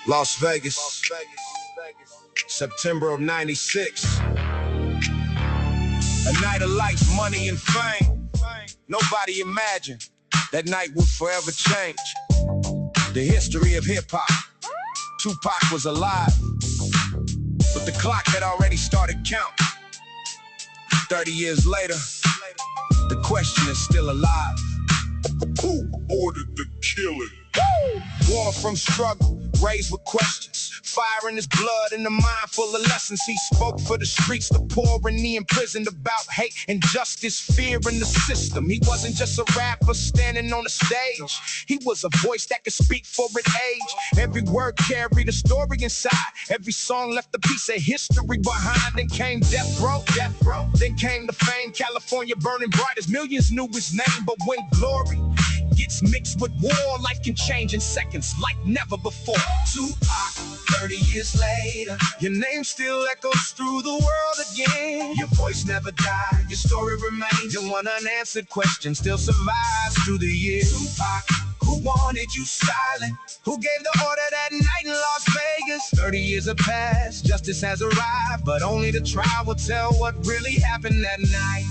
Las Vegas, September of '96. A night of lights, money, and fame. Nobody imagined that night would forever change the history of hip-hop. Tupac was alive, but the clock had already started counting. 30 years later, the question is still alive. Who ordered the killing? Born from struggle, raised with questions. Fire in his blood and a mind full of lessons. He spoke for the streets, the poor and the imprisoned, about hate, injustice, fear in the system. He wasn't just a rapper standing on the stage. He was a voice that could speak for its age. Every word carried a story inside. Every song left a piece of history behind. Then came death row. Then came the fame. California burning bright as millions knew his name. But when glory gets mixed with war, life can change in seconds like never before. Tupac, 30 years later, your name still echoes through the world again. Your voice never died, your story remains, and one unanswered question still survives through the years. Tupac, who wanted you silent? Who gave the order that night in Las Vegas? 30 years have passed, justice has arrived, but only the trial will tell what really happened that night.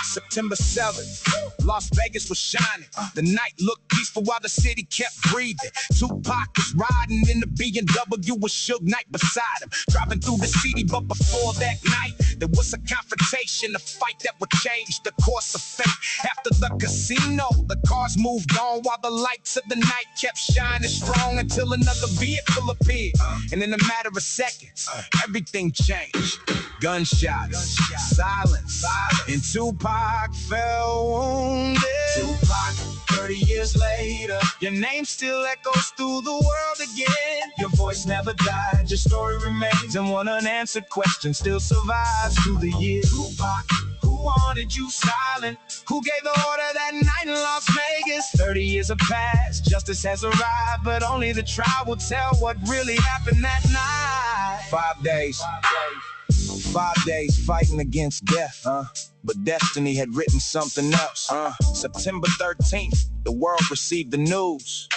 September 7th, Las Vegas was shining. The night looked peaceful while the city kept breathing. Tupac was riding in the BMW with Suge Knight beside him, driving through the city. But before that night, there was a confrontation, a fight that would change the course of fate. After the casino, the cars moved on while the lights of the night kept shining strong until another vehicle appeared. And in a matter of seconds, everything changed. Gunshots, silence, and Tupac fell wounded. Tupac, 30 years later, your name still echoes through the world again. Your voice never died, your story remains, and one unanswered question still survives through the years. Tupac, who wanted you silent? Who gave the order that night in Las Vegas? 30 years have passed, justice has arrived, but only the trial will tell what really happened that night. 5 days. 5 days fighting against death, but destiny had written something else. September 13th, the world received the news.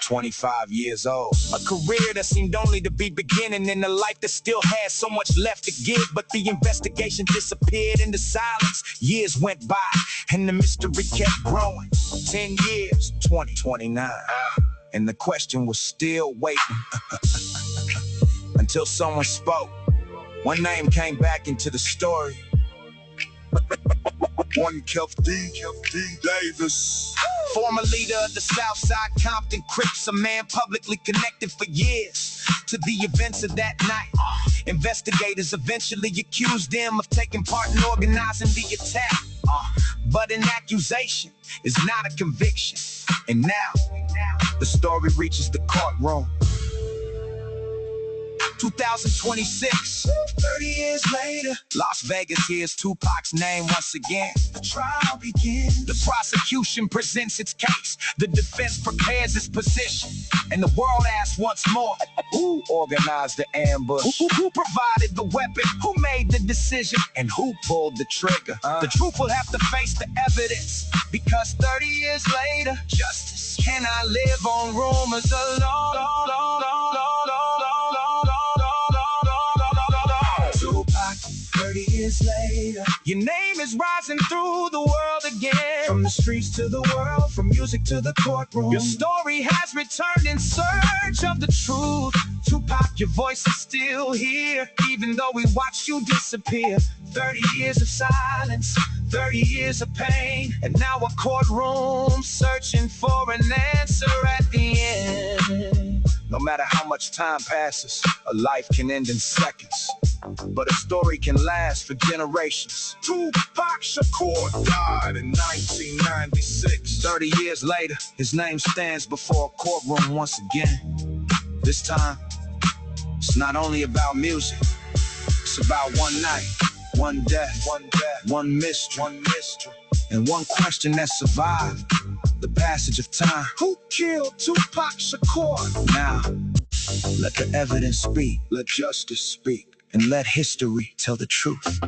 25 years old. A career that seemed only to be beginning, in a life that still had so much left to give. But the investigation disappeared into silence. Years went by, and the mystery kept growing. 10 years, 2029, and the question was still waiting. Until someone spoke. One name came back into the story. One Kelf D. Davis. Former leader of the Southside Compton Crips, a man publicly connected for years to the events of that night. Investigators eventually accused him of taking part in organizing the attack. But an accusation is not a conviction. And now, the story reaches the courtroom. 2026, 30 years later, Las Vegas hears Tupac's name once again. The trial begins. The prosecution presents its case. The defense prepares its position. And the world asks once more, who organized the ambush? Who provided the weapon? Who made the decision? And who pulled the trigger? The truth will have to face the evidence, because 30 years later, justice cannot live on rumors alone. Tupac, 30 years later, your name is rising through the world again. From the streets to the world, from music to the courtroom, your story has returned in search of the truth. Tupac, your voice is still here, even though we watched you disappear. 30 years of silence, 30 years of pain, and now a courtroom searching for an answer at the end. No matter how much time passes, a life can end in seconds, but a story can last for generations. Tupac Shakur died in 1996. 30 years later, his name stands before a courtroom once again. This time, it's not only about music, it's about one night, one death, one mystery, and one question that survived the passage of time. Who killed Tupac Shakur? Now, let the evidence speak, let justice speak, and let history tell the truth.